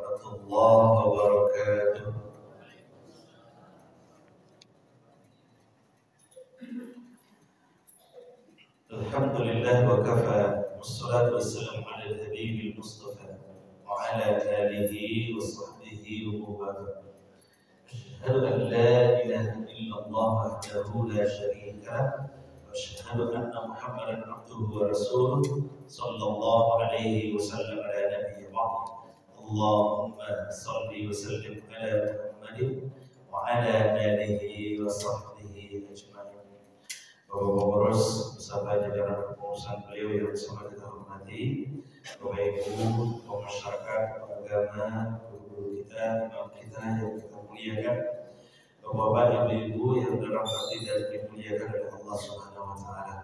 warahmatullahi wabarakatuh. Alhamdulillah wa kafa, wassalatu wassalamu ala al-habib al-mustafa wa ala alihi wa sahbihi wa muwafaq. Asyhadu an la ilaha illallah wahdahu la syarika lah, wa asyhadu anna Muhammadan abduhu wa rasuluh sallallahu alaihi wasallam ala nabiyyi ba'd. Allahumma salli wa sallim ala Muhammadin wa ala alihi wa sahbihi ajma'in. Bapak pengurus beserta jajaran kepengurusan beliau yang sangat kita hormati, Bapak Ibu, masyarakat, agama, guru kita, imam kita yang kita muliakan, Bapak Ibu yang dirahmati dan dimuliakan oleh Allah Subhanahu wa taala.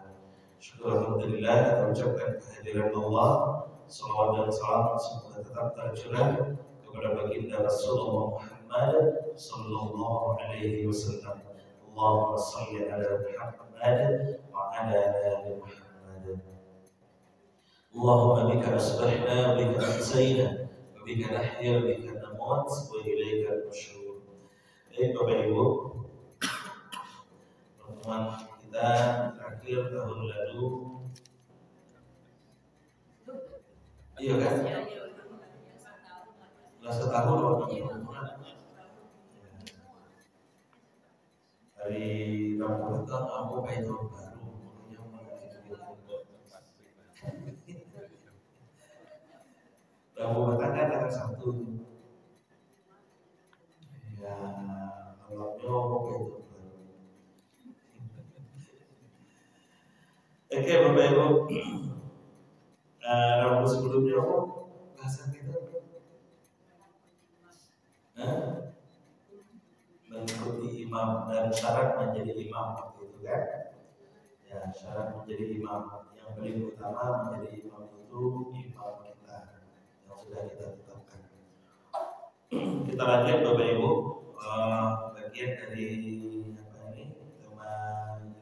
Syukur alhamdulillah kita ucapkan kehadiran Allah, salawat dan salam semoga tetap tercurah kepada baginda Rasulullah Muhammad sallallahu alaihi wasallam. Allahumma shalli ala Muhammad wa ala ali Muhammad. Allahumma bika asbahna wa bika amsayna wa bika nahya wa bika namut wa ilaika al-nusyur. Baik Bapak Ibu, pertemuan kita terakhir tahun lalu, iya kan? Sudah setahun dari Rabu petang aku kayak tahun baru, Rabu petang kan tanggal 1. Ya, kalau kayak tahun baru. Oke Bapak Ibu, Rabu sebelumnya apa bahasan kita? Mengikuti imam dan syarat menjadi imam waktu itu kan? Ya, syarat menjadi imam yang paling utama menjadi imam itu imam kita yang sudah kita tetapkan. Kita lanjut Bapak Ibu, bagian dari apa ini? Tema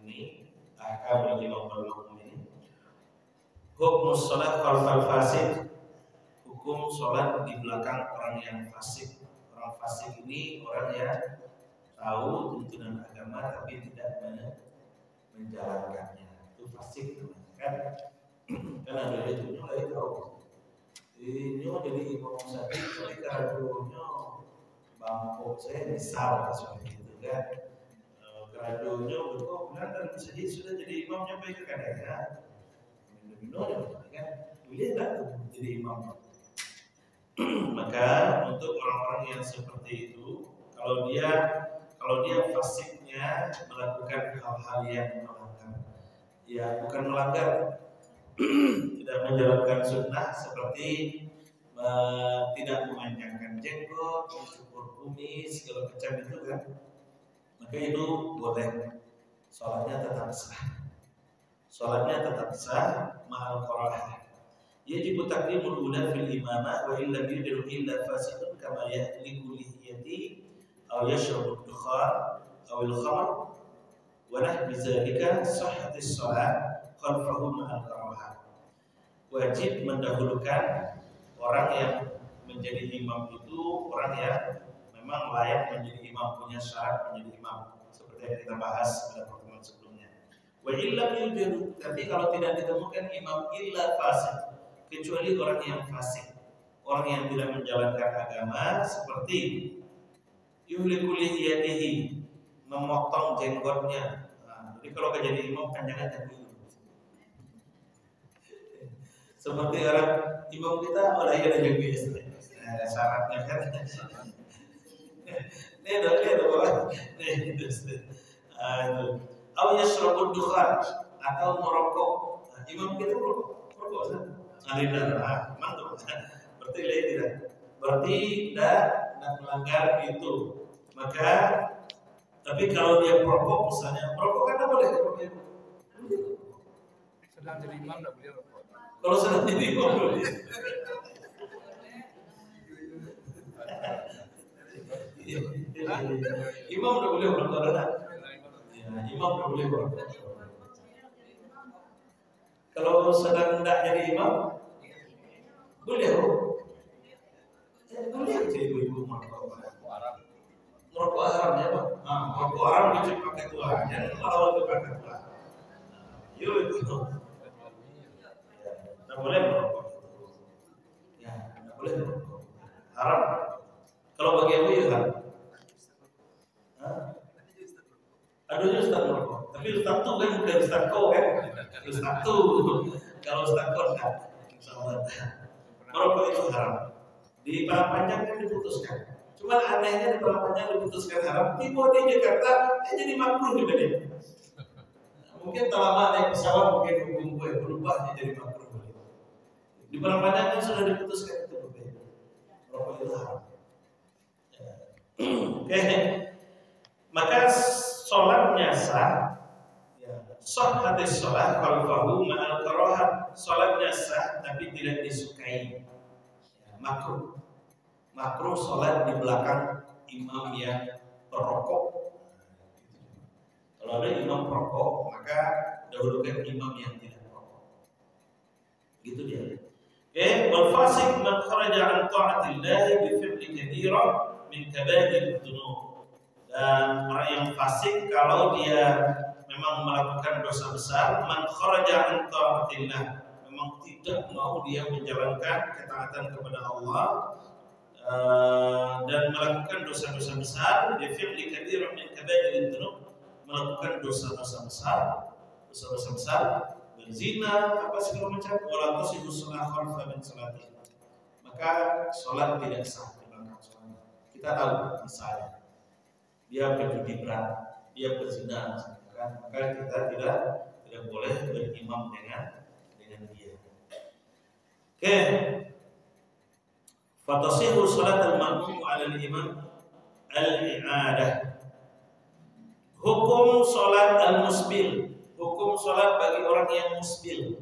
ini ahkam imam ini. Hukum sholat khalfal fasik, hukum sholat di belakang orang yang fasik. Orang fasik ini orang yang tahu tuntunan agama tapi tidak menjalankannya. Itu fasik kan? Kan ada itu lagi tahu. Ini jadi imam sapi, tapi keradunya bangkok saya misal seperti itu kan? Keradunya betul benar bisa jadi sudah jadi imam nyampe ke kadangnya. Minum kan? Boleh tak jadi imam? Maka untuk orang-orang yang seperti itu, kalau dia fasiknya melakukan hal-hal yang melanggar, ya bukan melanggar, tidak menjalankan sunnah seperti tidak memanjangkan jenggot, mencukur kumis, segala macam itu kan, maka itu boleh, sholatnya tetap sah, ma'al qarahah. Yajibu taqdimul ula fil imamah wa illa yudru illa fasidun kama yahliku lihiyati aw yashrabu ad-dukhan aw al-khamr wa nahwi dzalika sahhatis shalah khalfahu ma'al karahah. Wajib mendahulukan orang yang menjadi imam itu orang yang memang layak menjadi imam, punya syarat menjadi imam seperti yang kita bahas pada pertemuan sebelumnya. Wa illa yudru, tapi kalau tidak ditemukan imam illa fasid, kecuali orang yang fasik, orang yang tidak menjalankan agama, seperti yuhliku lihiyatihi, memotong jenggotnya. Nah, jadi kalau jadi imam kan jangan dulu. Seperti orang imam kita malah ada jenggot, syaratnya kan. Nih dong, Aw yashrabud dukhan, atau merokok. Imam kita merokok. Mantap. Berarti tidak. Berarti tidak melanggar itu. Maka, tapi kalau dia merokok, misalnya merokok kan tidak boleh. Sedang jadi imam tidak boleh rokok. Kalau sedang jadi imam boleh. Imam tidak boleh merokok. Imam tidak boleh merokok. Kalau sedang tidak jadi imam, boleh. Boleh itu ibu-ibu merokok. Arab. Merokok haram ya Pak? Nah, merokok haram itu pakai tulang, jangan malah pakai tulang. Yuk itu. Tidak boleh merokok. Ya, tidak boleh merokok. Haram. Kalau bagi ibu ya haram. Aduhnya Ustaz merokok. Tapi Ustaz tuh kan bukan Ustaz kau kan? Ustaz tuh. Kalau Ustaz kau enggak. Merokok itu haram. Di Parapanjang kan diputuskan. Cuma anehnya di Parapanjang diputuskan haram. Tiba di Jakarta jadi makruh juga deh. Mungkin terlama naik pesawat mungkin hukum gue berubah jadi makruh. Di Parapanjang kan sudah diputuskan itu berbeda. Merokok itu haram. Oke. Maka sholatnya sah, sah hadis sholat khalfahu ma'al karahat, sholatnya sah tapi tidak disukai, makruh, makruh sholat di belakang imam yang perokok. Kalau ada imam perokok maka dahulukan imam yang tidak perokok. Gitu dia. Oke, wal fasik man kharaja an ta'atillah bi fi'li katsira min kaba'ir dzunub. Dan orang yang fasik kalau dia memang melakukan dosa besar, man kharaja an ta'atillah, memang tidak mau dia menjalankan ketaatan kepada Allah dan melakukan dosa-dosa besar, bi fi'li katsira min kaba'ir dzunub, melakukan dosa-dosa besar, berzina, apa segala macam, wala tasihu shalah khalfa min salati, maka salat tidak sah di belakang salat. Kita tahu misalnya dia berjudi berat, dia berzina, maka kita tidak boleh berimam dengan dia. Oke. Fatasihu salat al-ma'mum 'ala al-imam al-i'adah. Hukum salat al-musbil, hukum salat bagi orang yang musbil.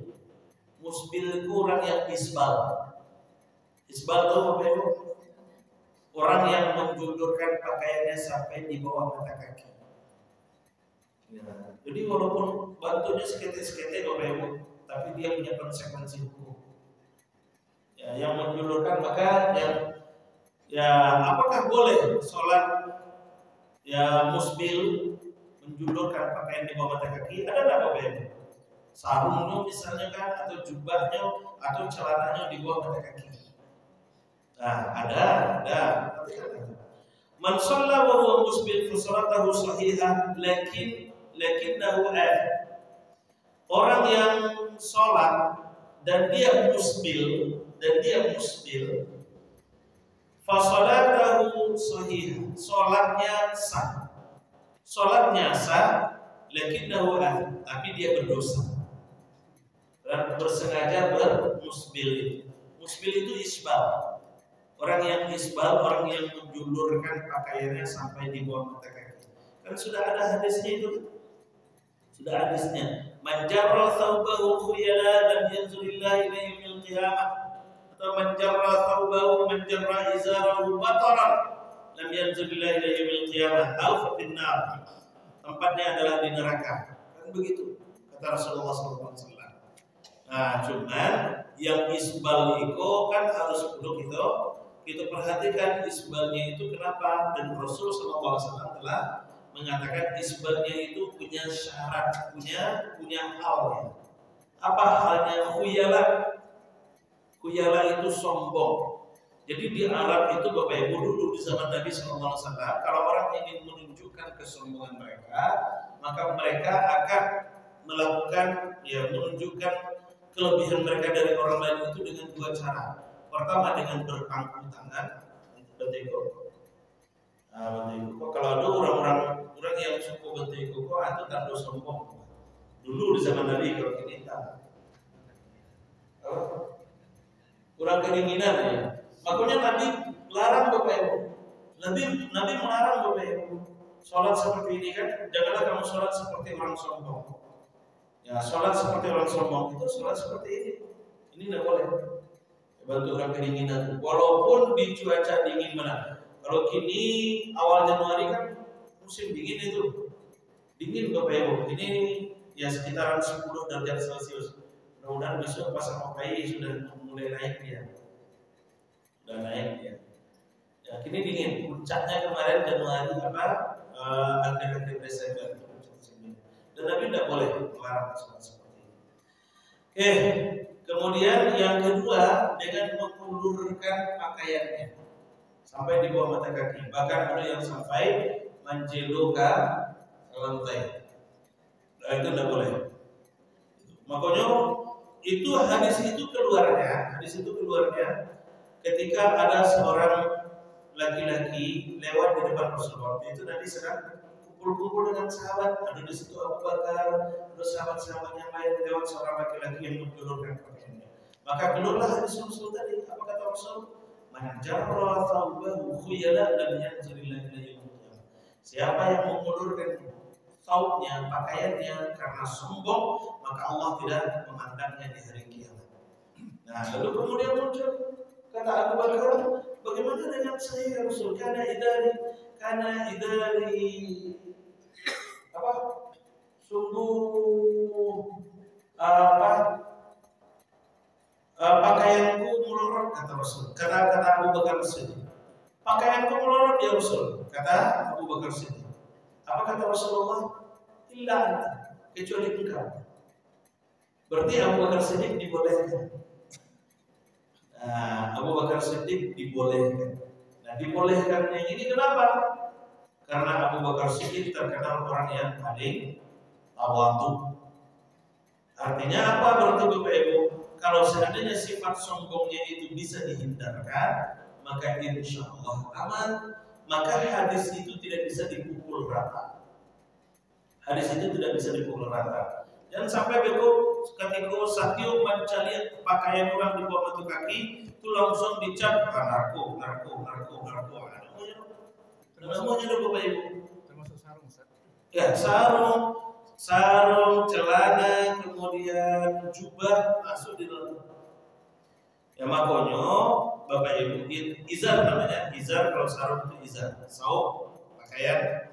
Musbil itu orang yang isbal. Isbal itu apa itu? Orang yang menjulurkan pakaiannya sampai di bawah mata kaki. Ya. Jadi walaupun bantunya sekete-sekete Bapak Ibu, tapi dia punya konsekuensi hukum. Ya, yang menjulurkan maka apakah boleh sholat musbil menjulurkan pakaian di bawah mata kaki? Ada nggak Bapak Ibu? Sarungnya misalnya kan, atau jubahnya, atau celananya di bawah mata kaki. Nah, ada. Man shalla wa huwa musbil fa salatuhu sahihah lakinnahu orang yang sholat dan dia musbil fa salatuhu sahihah, sholatnya sah lakinnahu tapi dia berdosa dan bersengaja bermusbil. Musbil itu isbal. Orang yang isbal, orang yang menjulurkan pakaiannya sampai di bawah mata kaki. Kan sudah ada hadisnya itu. Sudah hadisnya. Man jarra thawbahu khuyala lam yanzurillah ilayhi yaumil qiyamah. Atau man jarra thawbahu man jarra izarahu bataran lam yanzurillah ilayhi yaumil qiyamah. Aw fa finnar. Tempatnya adalah di neraka. Kan begitu kata Rasulullah SAW. Nah, cuman yang isbal itu kan harus perlu kita perhatikan isbalnya itu kenapa, dan Rasul SAW telah mengatakan isbalnya itu punya syarat, punya halnya. Apa halnya? Khuyala itu sombong. Jadi di Arab itu Bapak Ibu dulu di zaman Nabi SAW, kalau orang ingin menunjukkan kesombongan mereka, maka mereka akan melakukan menunjukkan kelebihan mereka dari orang lain itu dengan dua cara. Pertama dengan berpangku tangan, bentuk. Kalau ada orang yang suka bentuk itu tanda sombong. Dulu di zaman Nabi kalau kita kurang keinginan ya. Makanya Nabi larang Bapak Ibu. Nabi melarang Bapak Ibu. Sholat seperti ini kan, janganlah kamu sholat seperti orang sombong. Ya, sholat seperti orang sombong itu sholat seperti ini. Ini tidak boleh. Bantu orang kedinginan, walaupun di cuaca dingin mana. Kalau kini awal Januari kan musim dingin itu, dingin Bapak Ibu. Ini ya sekitaran 10 derajat Celcius. Mudah-mudahan besok pasar Opai sudah mulai naik dia, sudah naik dia. Ya, Ini dingin. Puncaknya kemarin Januari akhir-akhir Desember. Dan Nabi tidak boleh melarang seperti ini. Oke, kemudian yang kedua dengan mengulurkan pakaiannya sampai di bawah mata kaki. Bahkan ada yang sampai menjelukan lantai. Nah, itu tidak boleh. Makanya itu hadis itu keluarnya ketika ada seorang laki-laki lewat di depan Rasulullah. Itu Nabi sedang kumpul-kumpul dengan sahabat, ada di situ Abu Bakar, terus sahabat-sahabat yang lain, lewat seorang laki-laki yang menjulurkan pakaiannya. Maka keluarlah hadis Rasul tadi. Apa kata Rasul? Man jarra thawbahu khuyala lam yanzilillah ila yaumil qiyamah. Siapa yang mengulurkan thawbnya, pakaiannya karena sombong, maka Allah tidak mengangkatnya di hari kiamat. Nah, lalu kemudian muncul kata Abu Bakar, bagaimana dengan saya ya Rasul? Karena idari sungguh pakaianku melorot, kata Rasul. Kata Abu Bakar Siddiq, pakaianku melorot ya Rasul, kata Abu Bakar Siddiq. Apa kata Rasulullah? Illa anta, kecuali engkau. Berarti Abu Bakar Siddiq dibolehkan. Nah, Abu Bakar Siddiq dibolehkan. Nah, dibolehkannya ini kenapa? Karena Abu Bakar Siddiq terkenal orang yang paling tawadu. Artinya apa berarti Bapak Ibu? Kalau seandainya sifat sombongnya itu bisa dihindarkan, maka insya Allah aman. Maka hadis itu tidak bisa dipukul rata. Hadis itu tidak bisa dipukul rata. Jangan sampai begitu ketika satu mencari pakaian orang di bawah mata kaki itu langsung dicap narko. Semuanya ada Bapak Ibu. Termasuk sarung, Ustaz. Ya, sarung, celana, kemudian jubah masuk di dalam. Ya makanya Bapak Ibu, izar namanya, izar kalau sarung itu izar, sauk, pakaian,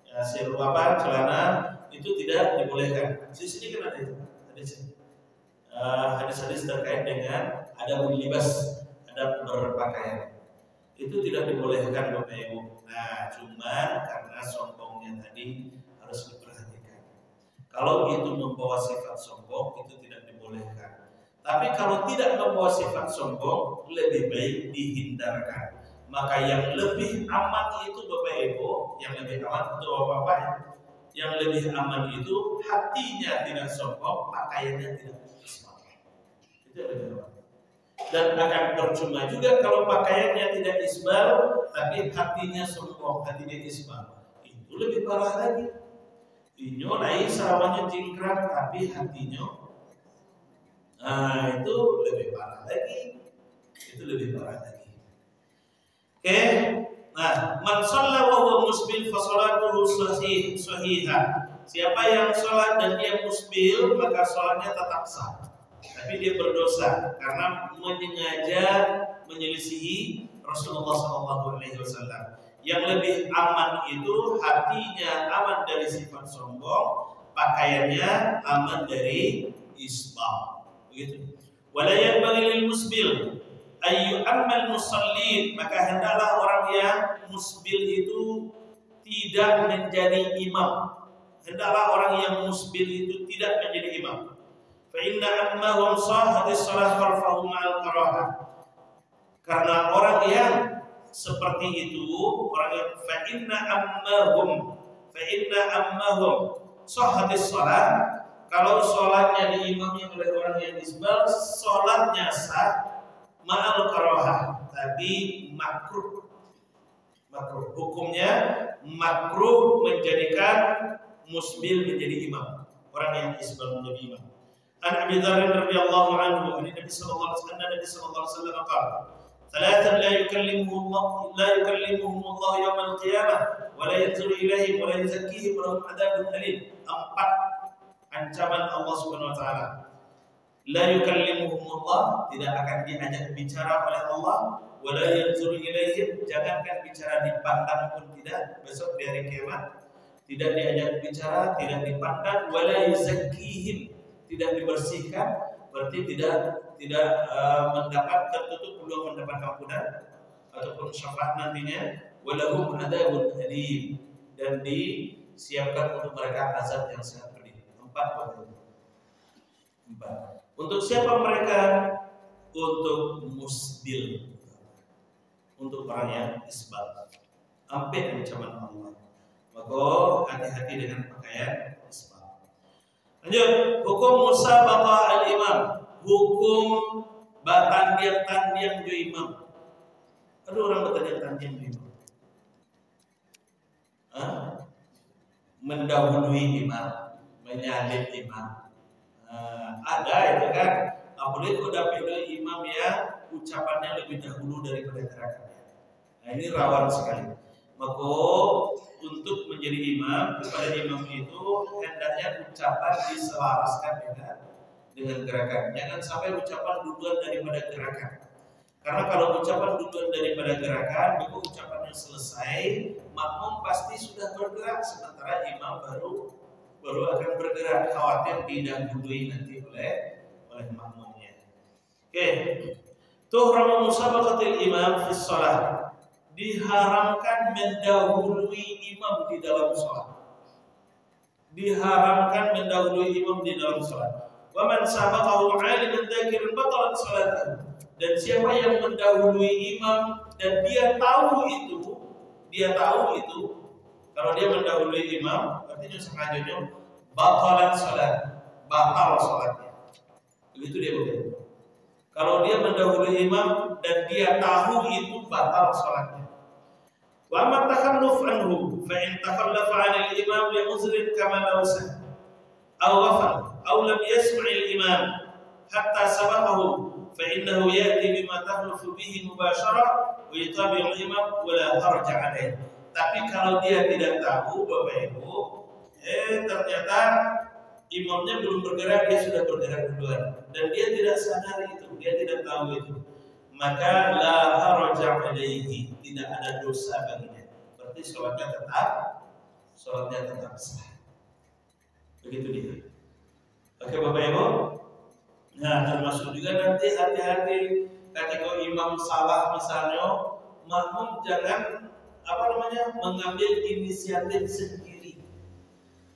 ya, seluruh celana itu tidak dibolehkan. Di sini kan ada itu, hadis-hadis terkait dengan ada libas, ada berpakaian. Itu tidak dibolehkan Bapak Ibu. Nah, cuman karena sombongnya tadi harus diperhatikan. Kalau itu membawa sifat sombong itu tidak dibolehkan. Tapi kalau tidak membawa sifat sombong lebih baik dihindarkan. Maka yang lebih aman itu Bapak Ibu, yang lebih aman untuk Bapak ya. Yang lebih aman itu hatinya tidak sombong, pakaiannya tidak isbal. Itu yang lebih aman. Dan akan percuma juga kalau pakaiannya tidak isbal, tapi hatinya sombong, hatinya isbal. Itu lebih parah lagi. Inyo naik sarawanya cingkrang, tapi hatinya, nah itu lebih parah lagi. Itu lebih parah lagi. Oke, nah, man shalla wa huwa musbil fa salatuhu sahihah. Siapa yang sholat dan dia musbil, maka sholatnya tetap sah. Tapi dia berdosa karena menyengaja menyelisihi Rasulullah SAW. Yang lebih aman itu hatinya aman dari sifat sombong, pakaiannya aman dari isbal. Begitu. Wala yanbaghi lil musbil ayyu ammal musallin, maka hendaklah orang yang musbil itu tidak menjadi imam. Hendaklah orang yang musbil itu tidak menjadi imam. Fa inna ammahum sahhatis shalah khalfahum ma'al karahah. Karena orang yang seperti itu, orang yang fa inna ammahum sahhatis shalah, kalau sholatnya diimami oleh orang yang isbal, sholatnya sah ma'al karahah, tapi makruh. Hukumnya makruh menjadikan musbil menjadi imam, orang yang isbal menjadi imam. An Abi Dzar radhiyallahu anhu, Nabi sallallahu alaihi wasallam qala, "Thalathan la yukallimuhum Allah yawm al-qiyamah wa la yanzuru ilaihim wa la yuzakkihim wa lahum adzabun alim." 4 ancaman Allah Subhanahu wa taala. La yukallimuhum Allah, tidak akan diajak bicara oleh Allah, wa la yanzuru ilaihim, jangankan bicara dipandang pun tidak, besok di hari kiamat tidak diajak bicara, tidak dipandang, wa la yuzakkihim, tidak dibersihkan, berarti tidak mendapat tertutup peluang mendapat ampunan ataupun syafaat nantinya, walahum adzabun alim, dan disiapkan untuk mereka azab yang sangat pedih. 4 bagian. 4. Untuk siapa mereka? Untuk musbil, untuk orang yang isbal, sampai ancaman Allah. Maka hati-hati dengan pakaian isbal. Lanjut, hukum musabaqah al-imam, hukum batandiang-tandiang jo imam. Ada orang batandiang-tandiang jo imam. Mendahului imam, menyalip imam. Ada itu kan. Apalagi udah pilih imam yang ucapannya lebih dahulu daripada gerakannya. Nah ini rawan sekali. Maka untuk menjadi imam, kepada imam itu hendaknya ucapan diselaraskan dengan gerakan. Jangan sampai ucapan duluan daripada gerakan. Karena kalau ucapan duluan daripada gerakan, maka ucapannya selesai, makmum pasti sudah bergerak, sementara imam baru akan bergerak, khawatir didahului nanti oleh makmumnya. Oke. Tuhramu musabaqatil imam fi shalah. Diharamkan mendahului imam di dalam salat. Diharamkan mendahului imam di dalam salat. Wa man sabaqahu 'aliman dzakiran batalat salatuhu. Dan siapa yang mendahului imam dan dia tahu itu, kalau dia mendahului imam, artinya sengajanya batalat salat, batal salatnya. Begitu dia begitu. Kalau dia mendahului imam dan dia tahu itu, batal salatnya. Wa amma takhalluf anhu fa in takhallafa 'anil imam li uzrin kama law sah aw ghafal aw lam yasma' al-imam hatta sabaqahu fa innahu ya'ti bima takhlufu bihi mubashara wa yatabi' al-imam wa la harja 'alayhi. Tapi kalau dia tidak tahu, Bapak Ibu, ternyata imamnya belum bergerak, dia sudah bergerak duluan dan dia tidak sadar itu, dia tidak tahu itu, maka la harja 'alaihi, tidak ada dosa baginya. Berarti sholatnya tetap sah. Begitu dia. Oke Bapak Ibu. Nah, termasuk juga nanti hati-hati ketika imam salah misalnya, makmum jangan mengambil inisiatif sendiri.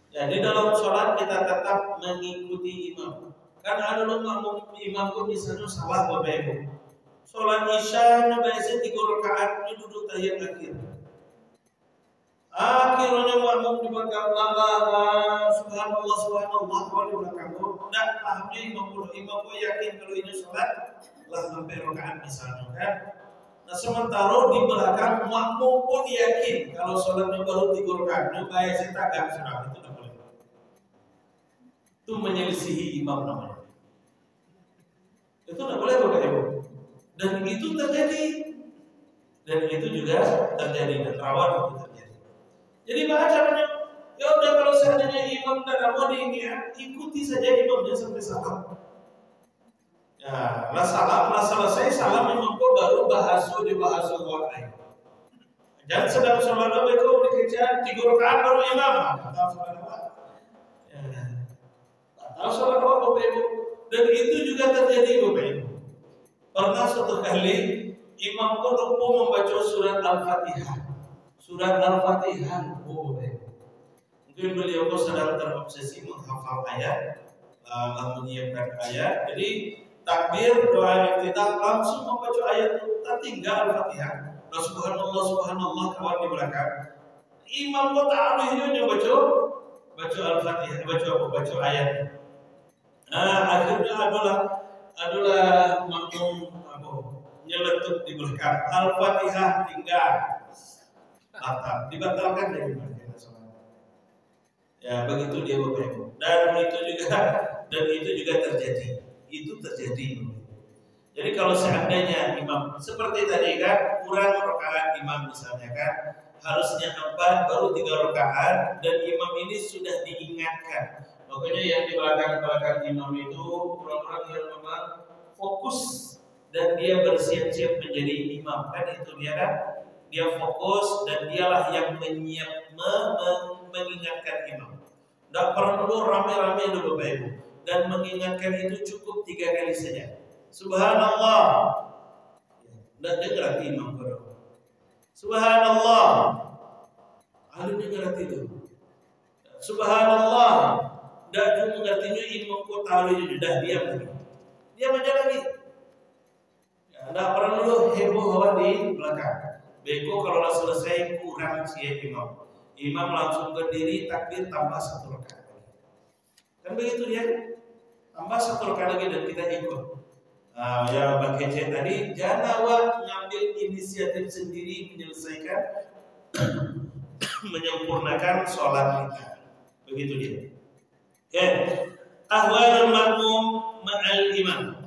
Ya, di dalam sholat kita tetap mengikuti imam. Kan ada makmum imam pun misalnya salah Bapak Ibu. Sholat isya biasanya 3 rakaat duduk tahiyat akhir. Akhirnya makmum di belakang subhanallah kalau di belakang tidak pahamnya imam kok yakin kalau ini sholat lah sampai rakaat misalnya kan. Nah sementara di belakang makmum pun yakin kalau sholatnya baru 3 rakaat, biasanya tagak sudah itu tidak boleh. Itu menyelisihi imam namanya. Itu tidak boleh Bapak Ibu. Dan itu terjadi. Dan itu juga terjadi dan rawan itu terjadi. Jadi bagaimana caranya? Ya udah, kalau seandainya imam tidak mau ikuti saja imamnya sampai salam. Ya, lah selesai salam imam kok baru dibahas wakai. Jangan sedang sholat kau dikejar 3 rakaat baru imam. Batal sholat Bapak Ibu. Dan itu juga terjadi Bapak Ibu. Pernah suatu kali imam pun lupa membaca surat Al-Fatihah. Surat Al-Fatihah Bapak Ibu. Mungkin beliau sedang terobsesi menghafal ayat, menyiapkan ayat. Jadi takbir doa iftitah langsung membaca ayat itu, tinggal Al-Fatihah. Subhanallah kawan di belakang. Imam kok ta'alihnya baca Al-Fatihah, baca ayat. Nah, akhirnya adalah makmum nyeletuk di belakang. Al-Fatihah tinggal. Dibatalkan dari belakang. Ya, begitu dia Bapak Ibu. Dan itu juga terjadi. Itu terjadi. Jadi kalau seandainya imam seperti tadi kan, kurang rakaat imam misalnya kan, harusnya 4 baru 3 rakaat dan imam ini sudah diingatkan. Makanya yang di belakang imam itu orang-orang yang memang fokus dan dia bersiap-siap menjadi imam kan, itu dia kan, dia fokus dan dialah yang mengingatkan imam. Tidak perlu rame-rame dulu Bapak Ibu. Dan mengingatkan itu cukup 3 kali saja. Subhanallah. Tidak dengar imam baru. Subhanallah. Alimnya ngerti itu. Subhanallah. Dak cuma ngertinya imam ko tahu itu dah diam lagi. Diam aja lagi. Ya, enggak perlu heboh hawa di belakang. Beko kalau sudah selesai kurang siap imam. Imam langsung berdiri takbir tambah 1 rakaat. Kan begitu ya? Tambah 1 rakaat lagi dan kita ikut. Nah, ya Mbak Kece tadi Janawa ngambil inisiatif sendiri menyelesaikan menyempurnakan sholat kita. Begitu dia. Oke. Ahwalul makmum ma'al imam.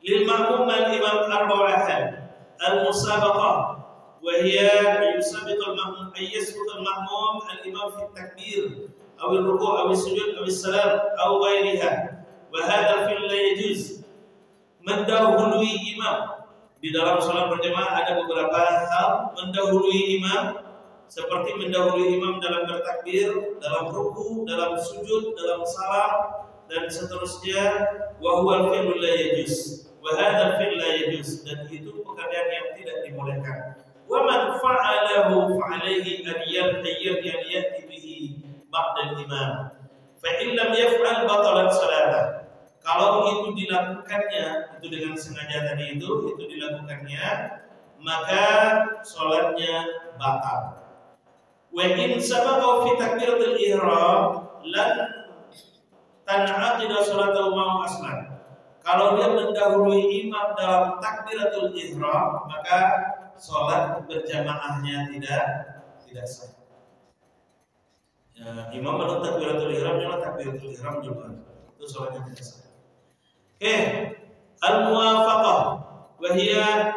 Lil makmum ma'al imam arba'ah hal. Al-musabaqah وهي يسبق المأموم أي يسبق المأموم الإمام في التكبير أو الركوع أو السجود أو السلام أو غيرها وهذا الفعل لا يجوز mendahului imam. Di dalam salat berjamaah ada beberapa hal mendahului imam, seperti mendahului imam dalam bertakbir, dalam ruku, dalam sujud, dalam salam dan seterusnya. Wa huwal fi'lu la yajuz wa hadzal fi'l la yajuz, dan itu pekerjaan yang tidak dibolehkan. Wa man fa'alahu fa'alaihi an ya'ti bihi ba'da al-imam fa in lam yaf'al batalat salatah. Kalau itu dilakukannya, itu dengan sengaja tadi itu dilakukannya, maka sholatnya batal. Wa in sabaqa fi takbiratul ihram lan tan'aqida sholatu ma'u aslan. Kalau dia mendahului imam dalam takbiratul ihram, maka sholat berjamaahnya tidak sah. Ya, imam menurut takbiratul ihram adalah takbiratul ihram juga, itu sholatnya tidak sah. Al-muwafaqah wa hiya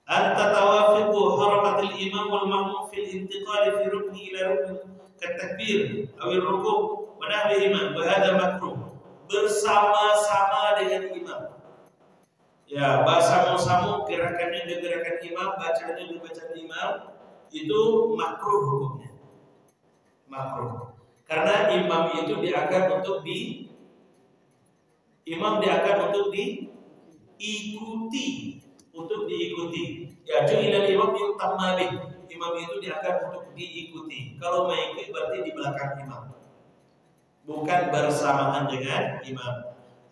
an tatawafiqu harakatil imam wal ma'mum fil intiqal fi rukni ila rukni katakbir aw ar-ruku' wa nahwihima wa hadha makruh. Bersama-sama dengan imam. Ya, bersama-sama gerakannya di gerakan imam, bacaannya di bacaan imam, itu makruh hukumnya. Makruh. Karena imam itu diangkat untuk diikuti. Ya, ju'ilal imam yutamma bih. Imam itu diangkat untuk diikuti. Kalau mengikuti berarti di belakang imam, bukan bersamaan dengan imam.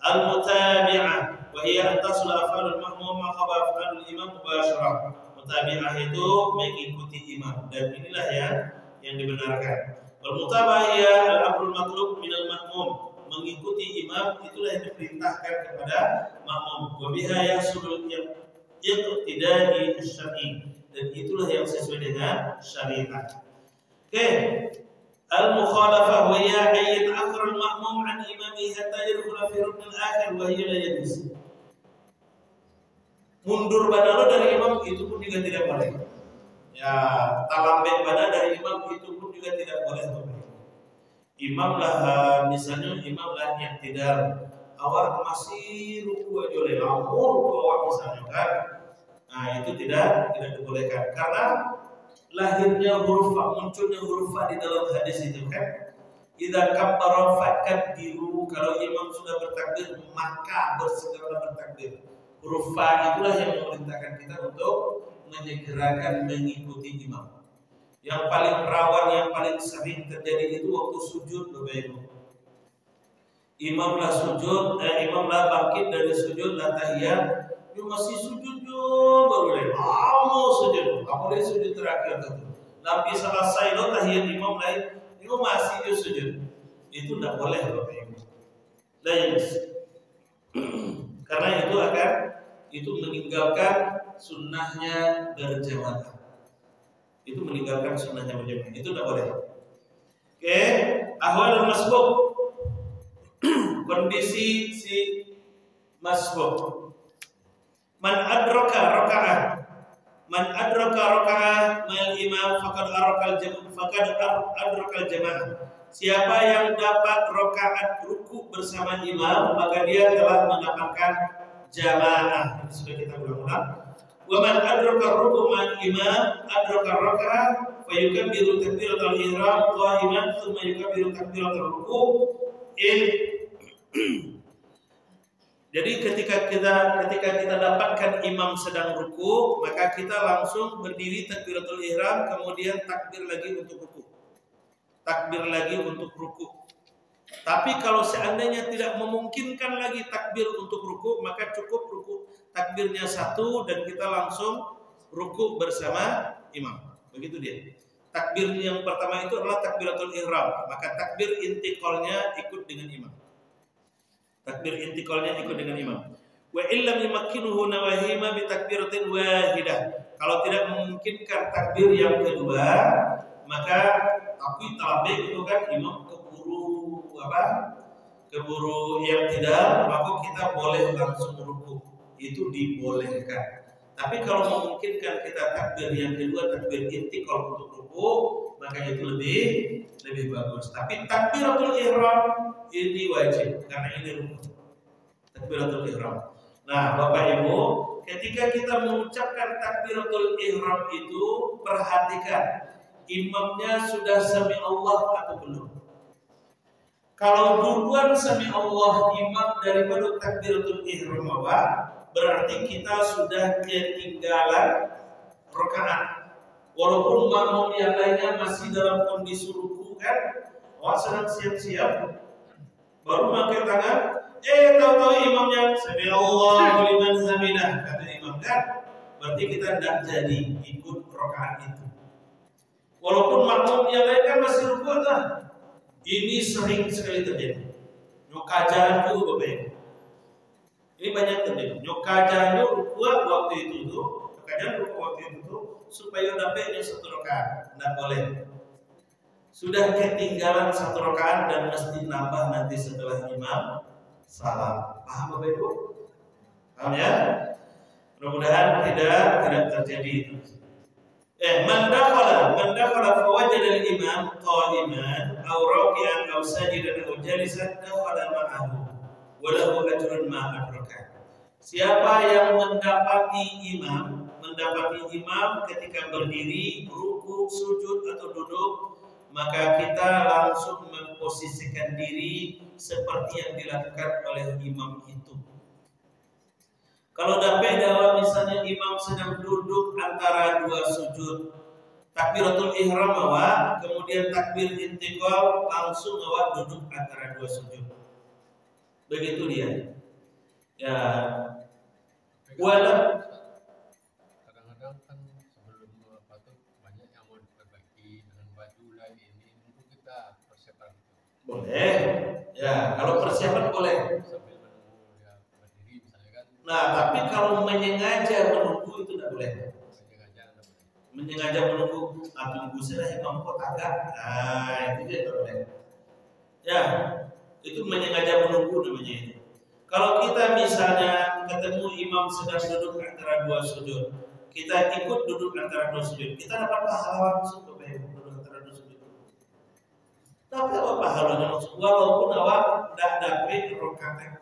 Al-mutabi'ah wa hiya an tasul af'alul ma'mum ma khaba af'alul imam mubasharah. Mutabi'ah itu mengikuti imam, dan inilah yang dibenarkan. Wal mutaba'ah hiya al-amrul matlub minal ma'mum. Mengikuti imam itulah yang diperintahkan kepada makmum. Wa biha yasulul iqtida'i syar'i, dan itulah yang sesuai dengan syariat. Oke. Al-mukhalafah wa hiya an yata'akhkhara al-ma'mum 'an imamihi hatta yadkhula fi rukn al-akhir wa hiya la yajuz. Mundur badan dari imam itu pun juga tidak boleh. Ya, talambe badan dari imam itu pun juga tidak boleh. Imam lah, misalnya imam lah yang tidak awak masih ruku aja oleh lamur ke awak misalnya kan, nah itu tidak dibolehkan karena lahirnya huruf fa, munculnya huruf fa di dalam hadis itu kan, idza kabbara fakabbiru, kalau imam sudah bertakbir maka bersegeralah bertakbir. Huruf fa itulah yang memerintahkan kita untuk menyegerakan mengikuti imam. Yang paling rawan, yang paling sering terjadi itu waktu sujud, Bapak Ibu. Imam lah bangkit dari sujud lah tahiyat, dia masih sujud baru deh, sujud, dari sujud terakhir itu. Lampi selesai lo tahiyat imam lain, itu masih dia sujud. Itu tidak boleh Bapak Ibu. Karena itu meninggalkan sunnahnya berjamaah. Itu meninggalkan sunnahnya berjamaah. Itu tidak boleh. Oke, ahwalul masbuk. Kondisi si masbuk. Man adraka raka'ah ma'al imam faqad adrakal jamaah. Siapa yang dapat rakaat ruku bersama imam, maka dia telah mendapatkan jamaah. Ini sudah kita ulang-ulang. Wa man adraka ruku ma'al imam adraka raka'ah fa yukabbiru takbiratul ihram qa'iman thumma yukabbiru takbiratul ruku Jadi ketika kita dapatkan imam sedang ruku, maka kita langsung berdiri takbiratul ihram, kemudian takbir lagi untuk ruku. Takbir lagi untuk ruku. Tapi kalau seandainya tidak memungkinkan lagi takbir untuk ruku, maka cukup ruku takbirnya satu dan kita langsung ruku bersama imam. Begitu dia. Takbir yang pertama itu adalah takbiratul ihram, maka takbir intiqalnya ikut dengan imam. Takbir intiqalnya ikut dengan imam. Wa illam yumakkinuhu nawahima bi takbiratin wahidah. Kalau tidak memungkinkan takbir yang kedua, maka tapi talabih itu kan imam keburu yang tidak, maka kita boleh langsung ruku. Itu dibolehkan. Tapi kalau memungkinkan kita takbir yang kedua, takbir intiqal untuk ruku, maka itu lebih bagus. Tapi takbiratul ihram ini wajib karena ini rukun. Takbiratul ihram. Nah, Bapak Ibu, ketika kita mengucapkan takbiratul ihram itu, perhatikan imamnya sudah sami Allah atau belum. Kalau duluan sami Allah imam daripada takbiratul ihram, berarti kita sudah ketinggalan rakaat. Walaupun makmum yang lainnya masih dalam kondisi ruku kan, sedang siap-siap, baru mengangkat tangan, tahu-tahu imamnya sami Allahu liman hamidah, kata imam kan, berarti kita tidak jadi ikut rakaat itu. Walaupun makmum yang lain kan masih ruku kan. Ini sering sekali terjadi. Nyokajan juga Bapak Ibu. Ini banyak terjadi. Nyokajan ruku waktu itu tuh, nyokajan ruku waktu itu tuh supaya dapatnya satu rakaat, tidak boleh. Sudah ketinggalan satu rakaat dan mesti nambah nanti setelah imam salam. Paham Bapak Ibu? Paham ya? Mudah-mudahan tidak terjadi itu. Man dakhala fawajada al-imam qa'iman aw raki'an aw sajidan aw jalisan dakhala ma'ahu wa lahu ajrun ma adraka. Siapa yang mendapati imam ketika berdiri, ruku, sujud atau duduk, maka kita langsung memposisikan diri seperti yang dilakukan oleh imam itu. Kalau dapat dalam misalnya imam sedang duduk antara dua sujud, takbiratul ihram kemudian takbir intiqal langsung duduk antara dua sujud. Begitu dia. Ya. Wala kadang-kadang kan sebelum tuh banyak yang mau diperbaiki dengan baju lah ini, untuk kita persiapan itu. Boleh. Ya, kalau persiapan boleh. Nah, tapi kalau menyengaja menunggu itu tidak boleh. Menyengaja menunggu, tunggu saya imam kok agak. Nah, itu dia tidak boleh. Ya, itu menyengaja menunggu namanya itu. Kalau kita misalnya ketemu imam sedang duduk antara dua sujud, kita ikut duduk antara dua sujud, kita dapat pahala langsung duduk antara dua sujud. Tapi apa pahalanya langsung? Walaupun awak tidak dapat rakaat,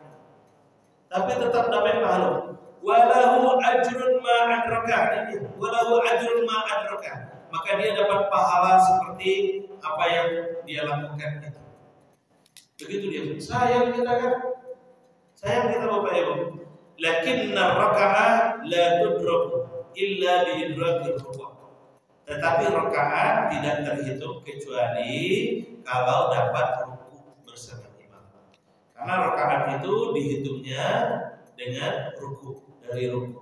tapi tetap dapat pahala. Walahu ajrun ma adraka. Walahu ajrun ma adraka. Maka dia dapat pahala seperti apa yang dia lakukan itu. Begitu dia. Sayang kita kan? Sayang kita Bapak Ibu. Lakinna raka'ah la tudraku illa bi idrakir ruku'. Tetapi rakaat tidak terhitung kecuali kalau dapat ruku bersama imam. Karena rakaat itu dihitungnya dengan ruku, dari ruku.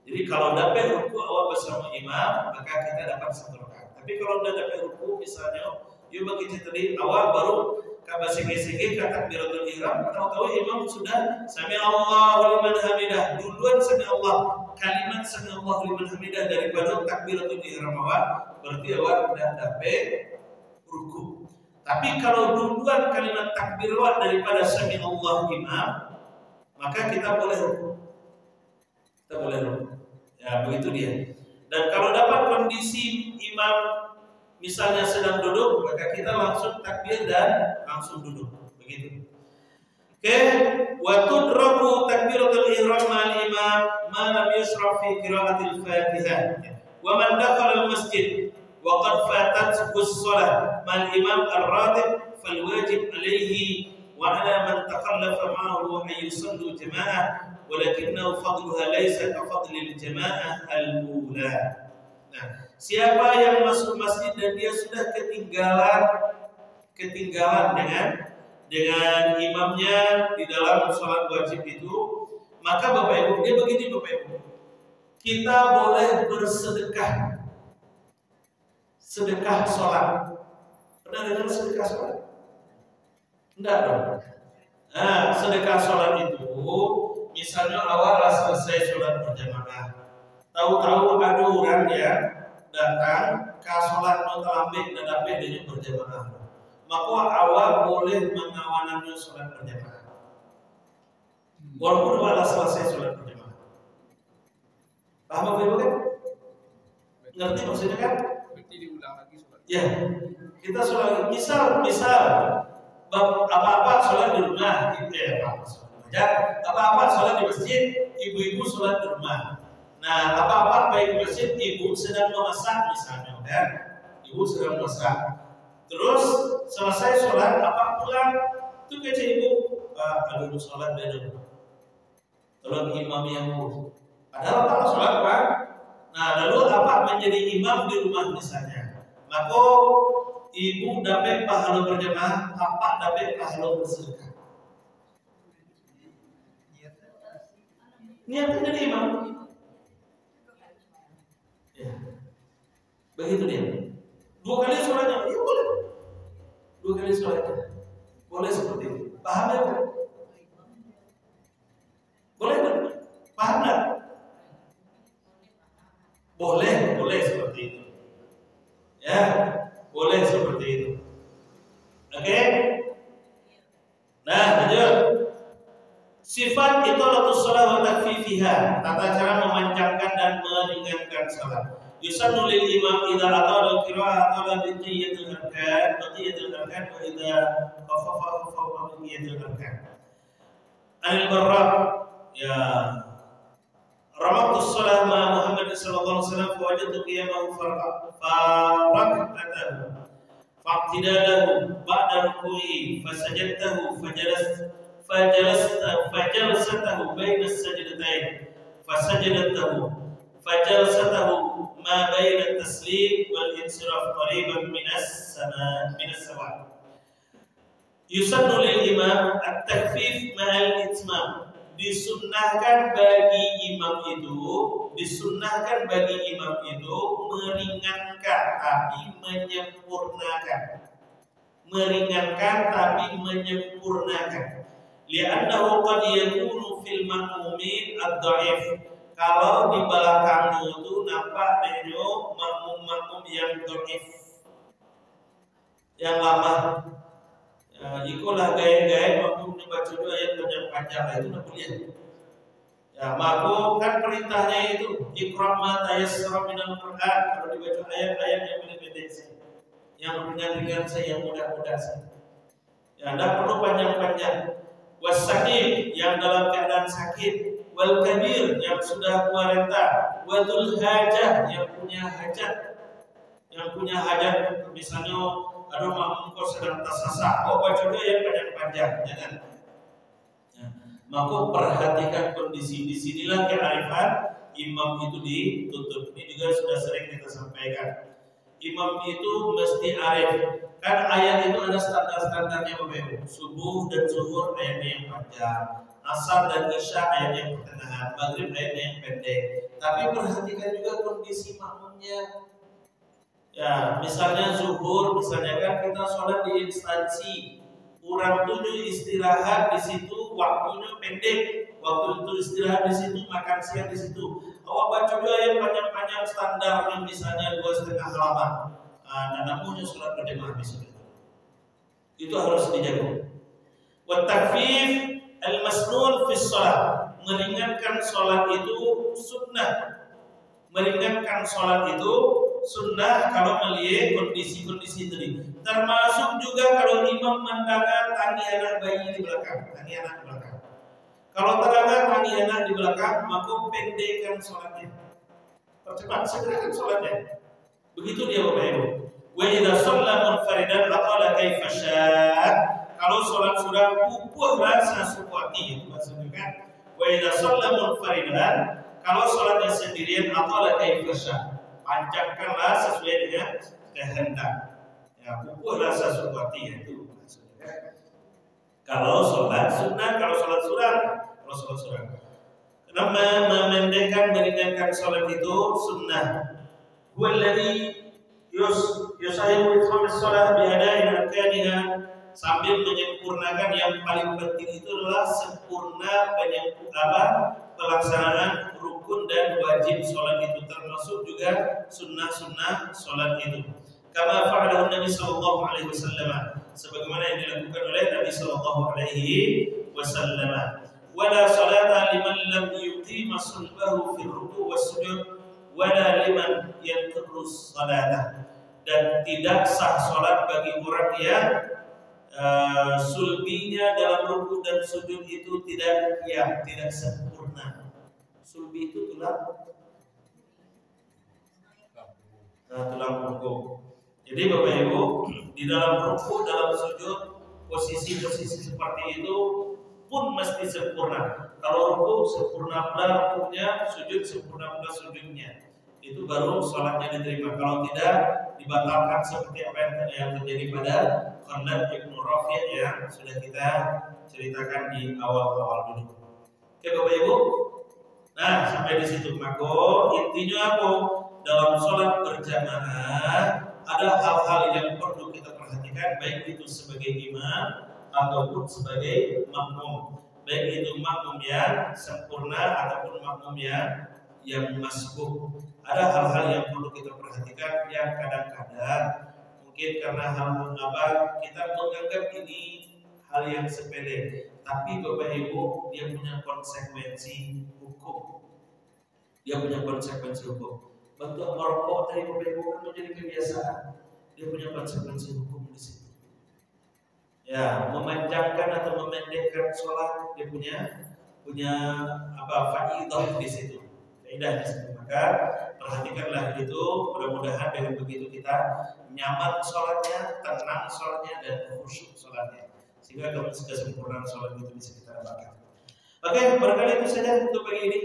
Jadi kalau dapat ruku awal bersama imam, maka kita dapat satu rakaat. Tapi kalau udah dapat ruku, misalnya, yuk bagi tadi awal baru kabasege-sege kata takbiratul ihram, tahu-tahu imam sudah sami Allahu liman hamidah. Duluan sami Allah, kalimat sami Allahu liman hamidah daripada takbiratul ihram awal, berarti awal udah dapat ruku. Tapi kalau duluan kalimat takbir daripada sami Allah imam, maka kita boleh ruku. Kita boleh ruku. Ya, begitu dia. Dan kalau dapat kondisi imam misalnya sedang duduk, maka kita langsung takbir dan langsung duduk. Begitu. Oke, wa tudraku takbiratul ihram ma'al imam ma lam yushraf fi qira'atil Fatihah. Wa man dakhala al-masjid وقد فاتته الصلاة مع الإمام الراتب فالواجب عليه وعلى من تخلف معه أن يصلوا جماعة ولكنه فضلها ليس كفضل الجماعة الأولى. Nah, siapa yang masuk masjid dan dia sudah ketinggalan dengan imamnya di dalam sholat wajib itu, maka Bapak Ibu, dia begini Bapak Ibu, kita boleh bersedekah, sedekah sholat. Pernah dengar sedekah sholat? Enggak dong. Nah, sedekah sholat itu, misalnya awal selesai sholat berjamaah, tahu-tahu ada orang ya datang ke sholat mutalambik dan dapat dengan berjamaah, maka awal boleh mengawanannya sholat berjamaah, walaupun awal selesai sholat berjamaah. Paham apa Ibu kan? Ngerti maksudnya kan? Berarti diulang lagi sholat. Ya, kita sholat. Misal apa-apa sholat di rumah, apa-apa sholat di masjid, ibu-ibu sholat di rumah. Nah, apa-apa baik di masjid, ibu sedang memasak misalnya, kan? Ibu sedang memasak. Terus selesai sholat, apa pulang? Itu kece ibu, kalau sholat beda. Tolong imam yang urus. Padahal kalau sholat kan, nah lalu apa menjadi imam di rumah misalnya, maka ibu dapat pahala berjamaah, apa dapat pahala bersedekah. Niatnya jadi imam. Ya. Begitu dia. 2 kali sholatnya, ya boleh. 2 kali sholatnya, boleh seperti itu. Paham ya? Boleh kan? Paham nggak? Boleh seperti itu. Ya, boleh seperti itu. Oke? Nah, lanjut. Sifat itolatus shalah wa takfifiha, tata cara memanjangkan dan meringankan salat. Yusannu lil imam idza atala al-qira'ah atala bi qiyatil arkan wa idza khaffafa bi qiyatil arkan. Al-Barra ya Ramaktus shalah ma Muhammad sallallahu alaihi wasallam fa wajadtu qiyamahu faraqatahu fa'tidalahu ba'da ruku'i fasajadtahu fajalsatahu baina as-sajdatain fasajadtahu fajalsatahu ma baina at-taslim wal insiraf qariban min as-sawa. Yusannu lil imam at-takhfif ma'al itmam. Disunnahkan bagi imam itu meringankan tapi menyempurnakan. Li'annahu qad yakunu fil ma'mumin ad-dha'if. Kalau di belakangnya itu nampak denyo makmum yang dhaif, yang lemah. Ikulah gaya-gaya makmum dibaca dua ayat panjang-panjang itu nak boleh. Ya, maka kan perintahnya itu iqra ma tayassara minal Qur'an. Kalau dibaca ayat-ayat yang pendek saja, yang ringan-ringan saja, yang mudah-mudah saja. Ya, tidak perlu panjang-panjang. Wasaqim yang dalam keadaan sakit, wal kabir yang sudah tua renta, wadul hajah yang punya hajat, misalnya ada makmum kau sedang tersasak, baca doa yang panjang-panjang, jangan. Ya. Maka perhatikan kondisi, di sinilah kearifan imam itu dituntut. Ini juga sudah sering kita sampaikan. Imam itu mesti arif. Kan ayat itu ada standar-standarnya Bapak Ibu. Subuh dan zuhur ayatnya yang panjang, asar dan isya ayatnya yang pertengahan, maghrib ayatnya yang pendek. Tapi perhatikan juga kondisi makmumnya. Ya, misalnya zuhur, misalnya kan kita sholat di instansi, orang tujuh istirahat di situ, waktunya pendek, waktu itu istirahat di situ, makan siang di situ. Awak baca doa yang panjang-panjang standarnya, misalnya 2,5 halaman. Nah, namanya sholat berjamaah misalnya. Itu harus dijaga. Wa takfif al-masnun fi shalah, meringankan sholat itu sunnah. Meringankan sholat itu sunnah kalau melihat kondisi-kondisi tadi. Termasuk juga kalau imam mendengar tangi anak bayi di belakang, Kalau terdengar tangi anak di belakang, maka pendekkan sholatnya. Percepat segerakan sholatnya. Begitu dia Bapak Ibu. Wa idza shalla munfaridan aqala kaifa syaa. kalau sholat surah pupuhlah sesuatu itu maksudnya kan. Wa idza shalla munfaridan, kalau sholatnya sendirian atau kaifa panjangkanlah sesuai dengan kehendak. Ya, pupuhlah sesuatu itu maksudnya. Kalau sholat sunnah, kalau sholat surah, Kenapa memendekkan meringankan sholat itu sunnah? Huwallazi yusahibu iqamas sholat biada'in arkaniha, sambil menyempurnakan yang paling penting itu adalah sempurna pelaksanaan rukun dan wajib sholat itu, termasuk juga sunnah-sunnah sholat itu. Kama fa'alahu Nabi sallallahu alaihi wasallam, sebagaimana yang dilakukan oleh Nabi sallallahu alaihi wasallam. Wala salata liman lam yuqima sulbahu fi ruku' was sujud wala liman yanqudus salatah, dan tidak sah salat bagi orang yang sulbinya dalam ruku' dan sujud itu tidak sempurna. Sulbi itu tulang punggung. Jadi Bapak Ibu, di dalam ruku', dalam sujud, posisi-posisi seperti itu pun mesti sempurna. Kalau ruku' sempurna pula ruku'nya, sujud sempurna pula sujudnya, itu baru sholatnya diterima. Kalau tidak, dibatalkan seperti apa yang terjadi pada Khandaq Ibnu Rafi' yang sudah kita ceritakan di awal-awal dulu. Oke Bapak Ibu, nah sampai di situ. Maka intinya apa? Dalam sholat berjamaah ada hal-hal yang perlu kita perhatikan, baik itu sebagai imam ataupun sebagai makmum, baik itu makmum yang sempurna ataupun makmum yang masbuk. Ada hal-hal yang perlu kita perhatikan yang kadang-kadang mungkin karena hal kita menganggap ini hal yang sepele, tapi Bapak Ibu dia punya konsekuensi hukum. Bentuk merokok tadi Bapak Ibu kan menjadi kebiasaan, dia punya konsekuensi hukum di situ. Ya, memanjangkan atau memendekkan sholat dia punya faidah di situ, faidah di situ. Maka perhatikanlah itu. Mudah-mudahan dengan begitu kita nyaman sholatnya, tenang sholatnya, dan khusyuk sholatnya, sehingga kesempurnaan sholat itu bisa kita dapatkan. Oke, barangkali itu saja untuk pagi ini.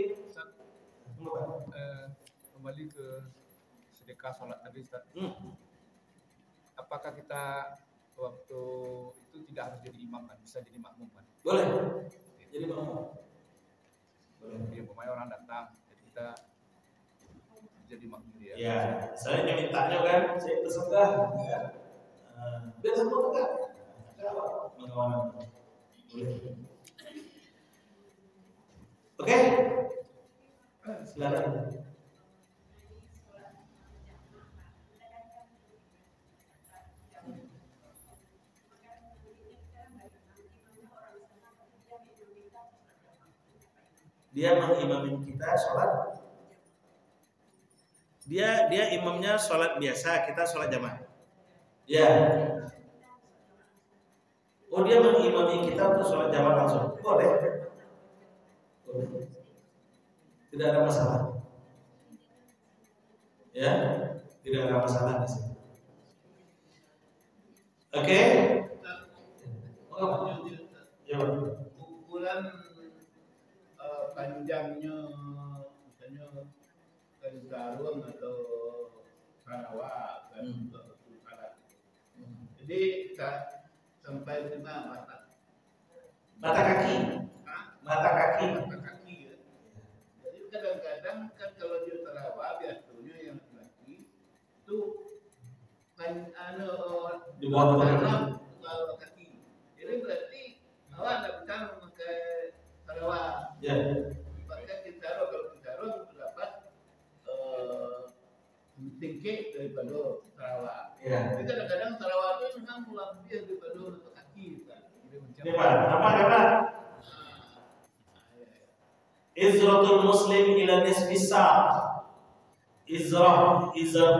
Kembali ke sedekah sholat tadi Ustaz. Apakah kita waktu itu tidak harus jadi imam kan? Bisa jadi makmum kan? Boleh. Jadi makmum. Boleh. Dia pemain orang datang, jadi kita jadi makmum dia. Ya, saya mintanya kan, saya tersenggah. Ya. Biar semua tegak. Mengawan. Boleh. Oke. Silakan. Dia mengimamin kita sholat. Dia imamnya sholat biasa, kita sholat jamaah. Ya. Oh, dia mengimami kita untuk sholat jamaah langsung. Boleh. Tidak ada masalah. Ya, tidak ada masalah di sini. Oke. Ya. Ukuran panjangnya misalnya dari sarung atau sarawak kan untuk alat. Jadi sampai di mata kaki. Ya. Jadi kadang-kadang kan kalau dia sarawak biasanya yang laki itu kan di bawah kaki. Jadi berarti awak tidak bisa memakai sarawak. Ya. Maka kalau kita dapat tinggi daripada sarawak. Ya. Tapi kadang-kadang sarawak itu memang lebih daripada untuk kaki kan. Ini Pak, apa? Izratul muslim ila nisfi sa'. Izar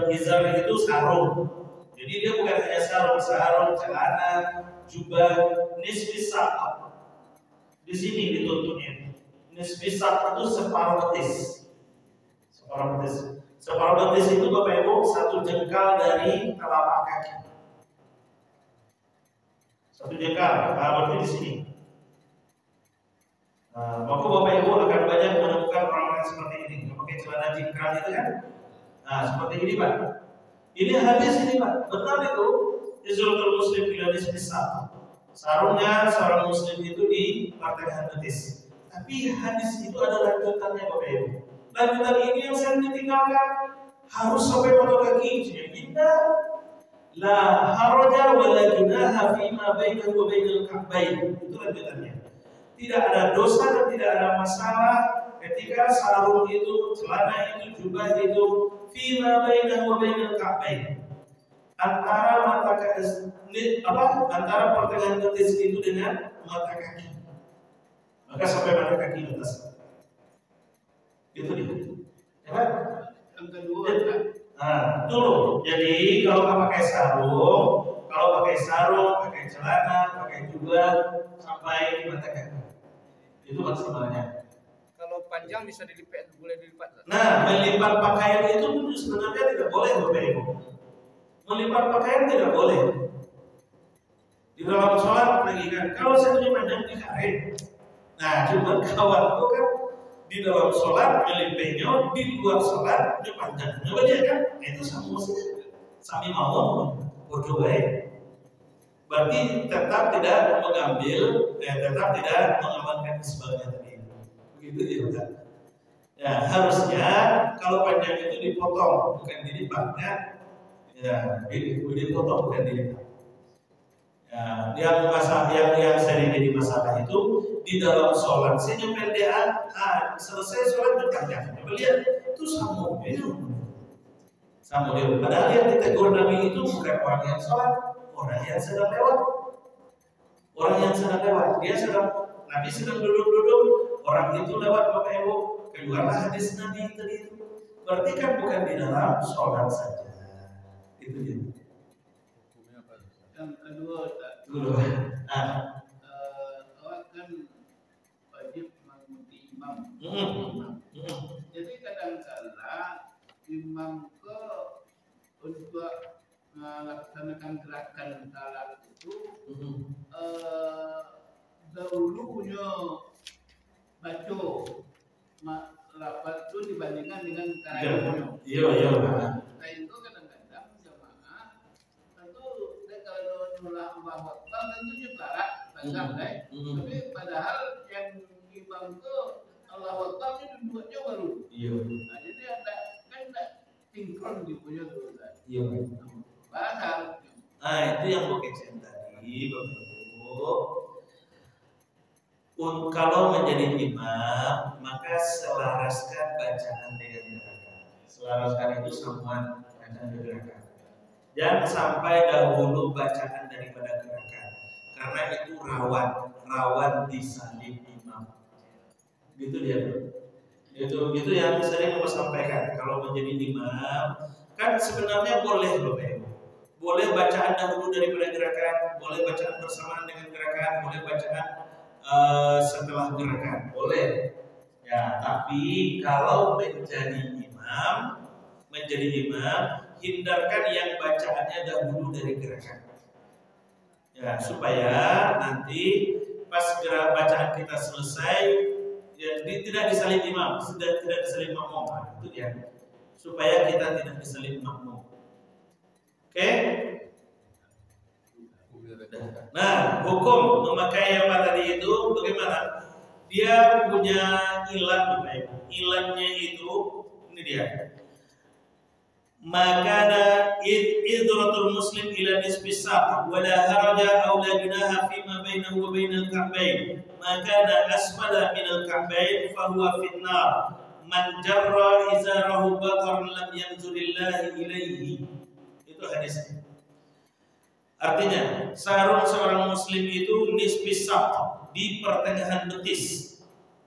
itu sarung. Jadi dia bukan hanya sarung, celana, jubah, nisfi sa'. Di sini dituntutnya. Nisfi sa' itu separuh betis. Separuh betis itu Bapak Ibu 1 jengkal dari telapak kaki. 1 jengkal. Berarti di sini. Maka Bapak Ibu akan banyak menemukan orang-orang seperti ini yang pakai celana jingkrang itu kan. Seperti ini Pak. Ini hadis ini Pak. Benar itu. Izratul Muslim ila nisfis saq. Sarungnya seorang Muslim itu di pertengahan betis. Tapi hadis itu ada lanjutannya Bapak Ibu. Lanjutan ini yang saya ditinggalkan harus sampai mata kaki. Tidak. La haraja wa la junaha fima bainahu wa bainal ka'bain. Itu lanjutannya. Tidak ada dosa dan tidak ada masalah ketika sarung itu, celana itu, jubah itu fima bainahu wa bainal ka'bain. Antara antara pertengahan betis itu dengan mata kaki. Maka sampai mata kaki atas. Itu dia. Ya, Yang kedua, dulu. Jadi kalau pakai sarung, pakai celana, pakai jubah sampai di mata kaki. Itu maksimalnya. Kalau panjang bisa dilipat, boleh dilipat. Nah, melipat pakaian itu sebenarnya tidak boleh Bapak Ibu. Melipat pakaian tidak boleh. Di dalam sholat lagi kan, kalau saya punya panjang di karet. Nah, cuma kawanku kan di dalam sholat melipatnya, di luar sholat dia panjangnya aja kan. Itu sama saja. Sami mau bodoh baik. Berarti tetap tidak tidak mengamankan isbalnya tadi. Begitu dia kan. Ya, harusnya kalau panjang itu dipotong, bukan dilipat kan. Ya, dipotong bukan dilipat. Ya, yang sering jadi masalah itu di dalam sholat saya nyepeldean, selesai sholat berpanjang. Lihat itu sama dia. Padahal yang ditegur Nabi itu bukan orang yang sholat, orang yang sedang lewat. Nabi sedang duduk, orang itu lewat Bapak Ibu, keluarlah hadis Nabi tadi itu. Berarti kan bukan di dalam sholat saja. Itu dia. yang kedua, orang kan wajib mengikuti imam. Jadi kadang-kala imam ke untuk melaksanakan gerakan salat itu dahulunya baca lafaz itu dibandingkan dengan karanya. Iya. Nah itu kadang-kadang jamaah tentu kalau nulah Allahu Akbar tentunya barat bangga tapi padahal yang imam itu Allahu Akbar itu duduknya baru. Iya. Nah jadi ada kan sinkron dipunya tuh. Iya. Padahal. Nah itu yang gue kecil tadi Bapak Ibu. Kalau menjadi imam, maka selaraskan bacaan dengan gerakan. Selaraskan itu sambungan bacaan dengan gerakan. Jangan sampai dahulu bacaan daripada gerakan, karena itu rawan disalib imam. Gitu dia. Itu yang sering saya sampaikan. Kalau menjadi imam, kan sebenarnya boleh Bapak Ibu. Boleh bacaan dahulu daripada gerakan, boleh bacaan bersamaan dengan gerakan, boleh bacaan setelah gerakan, boleh. Ya, tapi kalau menjadi imam, hindarkan yang bacaannya dahulu dari gerakan. Ya, supaya nanti pas bacaan kita selesai, ya tidak disalib imam, tidak disalib makmum. Itu dia. Supaya kita tidak disalib makmum. Oke? Nah, hukum memakai apa tadi itu bagaimana? Dia punya ilat, ilatnya itu ini dia. Makana idratul muslim ila nisfis saq wa la haraja aw la junaha fima bainahu wa bainal ka'bain. Makana asfala minal ka'bain fa huwa finnar. Man jarra izarahu bataran lam yanzurillahi ilaihi. Itu hadisnya. Artinya, sarung seorang muslim itu nisfis saq, di pertengahan betis.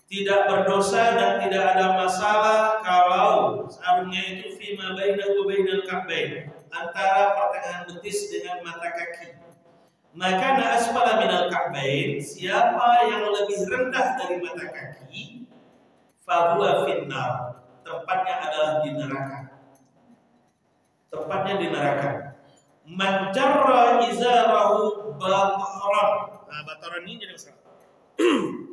Tidak berdosa dan tidak ada masalah kalau sarungnya itu fima bainahu wa bainal ka'bain, antara pertengahan betis dengan mata kaki. Maka asfala minal ka'bain, siapa yang lebih rendah dari mata kaki, fahuwa finnar, tempatnya adalah di neraka. Tempatnya di neraka. Man jarra izarahu bataran. Nah, bataran ini jadi masalah.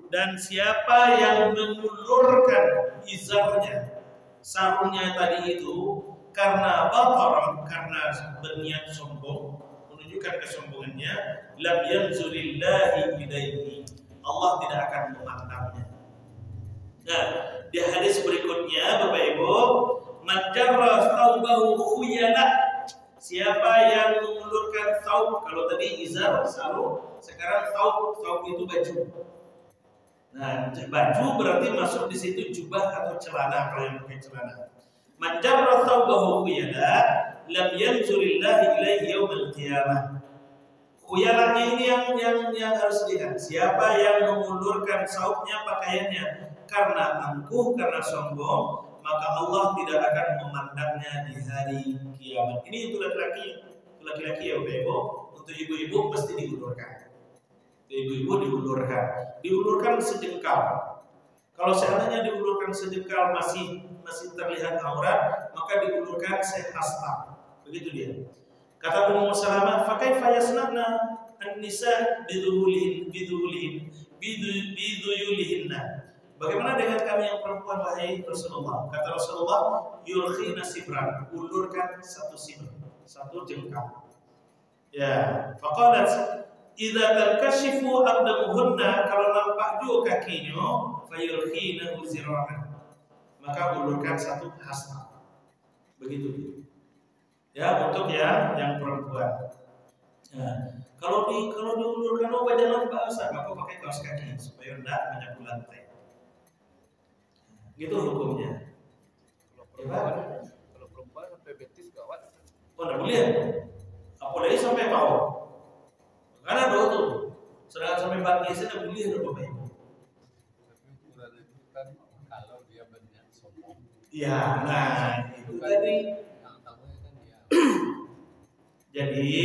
Dan siapa yang mengulurkan izarnya, sarungnya tadi itu karena bataran, karena berniat sombong, menunjukkan kesombongannya, lam yanzurillahi ilaihi. Allah tidak akan memandangnya. Nah, di hadis berikutnya Bapak Ibu, man jarra thawbahu khuyala. Siapa yang mengulurkan thawb, kalau tadi izar, sarung, sekarang thawb itu baju. Nah, baju berarti masuk di situ jubah atau celana kalau yang pakai celana. Man jarra thawbahu khuyala lam yanzurillahi ilaihi yaumil qiyamah. Khuyalanya ini yang harus dilihat. Siapa yang mengulurkan saubnya, pakaiannya karena angkuh, karena sombong, maka Allah tidak akan memandangnya di hari kiamat. Ini untuk laki-laki ya Bapak Ibu. Untuk ibu-ibu mesti diulurkan. Ibu-ibu diulurkan sejengkal. Kalau seandainya diulurkan sejengkal masih terlihat aurat, maka diulurkan sehasta. Begitu dia. Kata Ummu Salamah, fa kaifa yasna'na an-nisa biduyulihinna. Bagaimana dengan kami yang perempuan wahai Rasulullah? Kata Rasulullah, yulkhina sibran, ulurkan satu sibr, satu jengkal. Ya, faqalat idza tankashifu aqdamuhunna, kalau nampak juga kakinya, fayulkhina zira'an, maka ulurkan satu hasta. Begitu. Ya, untuk yang perempuan. Nah, kalau diulurkan badan bahasa, maka pakai kaos kaki supaya tidak menyapu lantai. Gitu hukumnya. Kalau perempuan sampai betis gawat. Oh, tidak boleh. Apalagi sampai bawah. Karena ada tuh. Sedangkan sampai batis tidak boleh ada Bapak Ibu. Tapi itu kan kalau dia berniat sombong. Iya, nah itu tadi. Yang tamunya kan dia. Jadi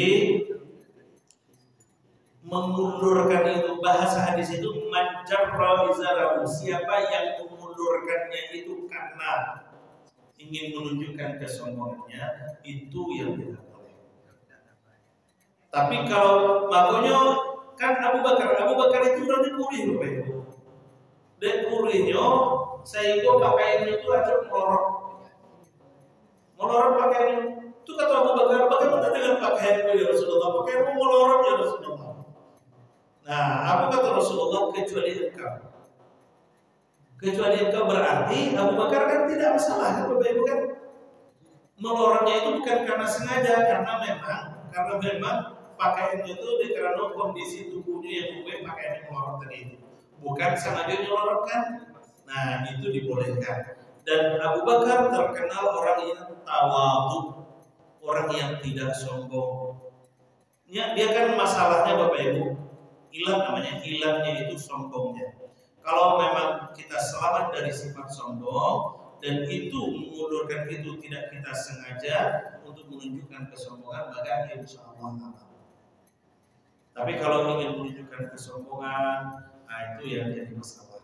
mengulurkan itu, bahasa hadis itu man jarra izarahu, siapa yang mengulurkannya itu karena ingin menunjukkan kesombongannya, itu yang tidak boleh. Tapi kalau makanya kan Abu Bakar itu udah dikurih Bapak Ibu. Dan kurihnya sehingga pakaiannya itu aja melorot pakaiannya. Itu kata Abu Bakar, bagaimana dengan pakaianmu ya Rasulullah? Pakaianmu melorot ya Rasulullah. Nah, apa kata Rasulullah? Kecuali engkau berarti Abu Bakar kan tidak masalah kan Bapak Ibu kan? Melorotnya itu bukan karena sengaja, karena memang pakaiannya itu karena kondisi tubuhnya yang bukan pakaiannya melorot tadi itu. Bukan sengaja melorotkan. Nah, itu dibolehkan. Dan Abu Bakar terkenal orang yang tawadhu, orang yang tidak sombong. Dia kan masalahnya Bapak Ibu, ilatnya itu sombongnya. Kalau memang kita selamat dari sifat sombong dan itu mengulurkan itu tidak kita sengaja untuk menunjukkan kesombongan, maka insya Allah aman. Tapi kalau ingin menunjukkan kesombongan, nah itu yang jadi masalah.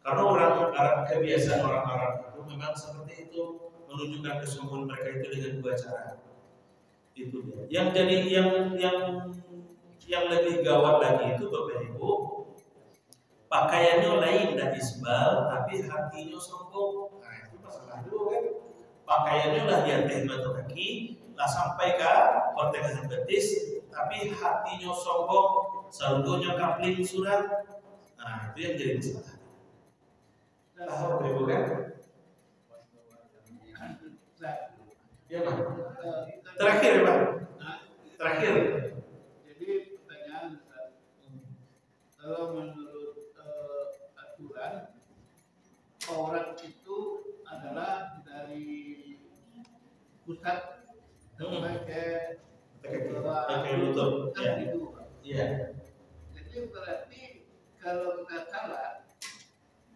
Karena orang Arab, kebiasaan orang Arab itu memang seperti itu, menunjukkan kesombongan mereka itu dengan dua cara. Itu dia. Yang jadi yang lebih gawat lagi itu Bapak Ibu, pakaiannya lain dan isbal, tapi hatinya sombong. Nah itu masalah dulu kan. Pakaiannya lah di atas batu kaki, lah sampai ke pertengahan betis, tapi hatinya sombong, sarungnya kapling surat. Nah itu yang jadi masalah. Paham Bapak Ibu kan? Ya Pak. Terakhir Pak. Terakhir. Jadi pertanyaan, kalau menurut aturan aurat itu adalah dari pusat sampai ke lutut. kan Ya. itu. Iya. Jadi berarti kalau kita salah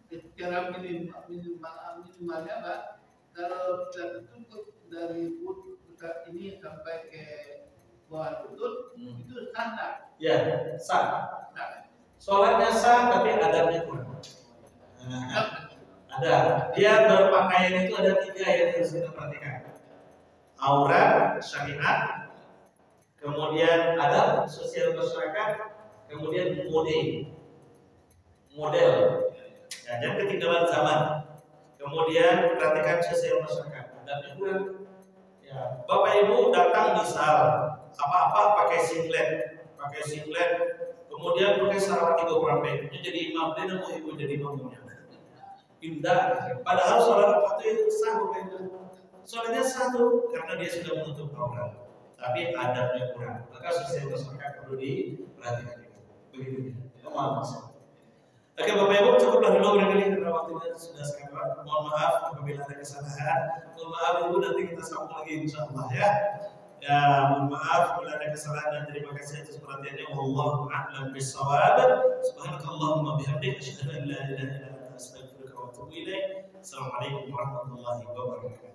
secara minimalnya Pak, kalau kita tutup dari pusat ini sampai ke bawah lutut, itu sah. Ya, sah. Sholatnya sah tapi adabnya kurang. Ada. Dia berpakaian itu ada 3 yang harus kita perhatikan. Aurat, syariat, kemudian adab sosial masyarakat, kemudian model. Nah, jangan ketinggalan zaman. Kemudian perhatikan sosial masyarakat. Adabnya kurang. Ya, Bapak Ibu datang misal apa-apa pakai singlet, kemudian pakai sarung 3 kurang pendek, jadi imam, dia mau ibu jadi imamnya. Indah. Padahal sholat apa itu sah, Bapak Ibu. Sholatnya satu karena dia sudah menutup aurat, tapi adabnya kurang. Maka sosial masyarakat perlu diperhatikan. Begitu. Oke Bapak Ibu, cukuplah dulu barangkali karena waktunya sudah sekarat. Mohon maaf apabila ada kesalahan. Mohon maaf Ibu, nanti kita sambung lagi insyaallah ya. Ya, mohon maaf bila ada kesalahan dan terima kasih atas perhatiannya. Wallahu a'lam bishawab. Subhanakallahumma bihamdika asyhadu an la ilaha illa anta astaghfiruka wa atubu ilaik. Assalamualaikum warahmatullahi wabarakatuh.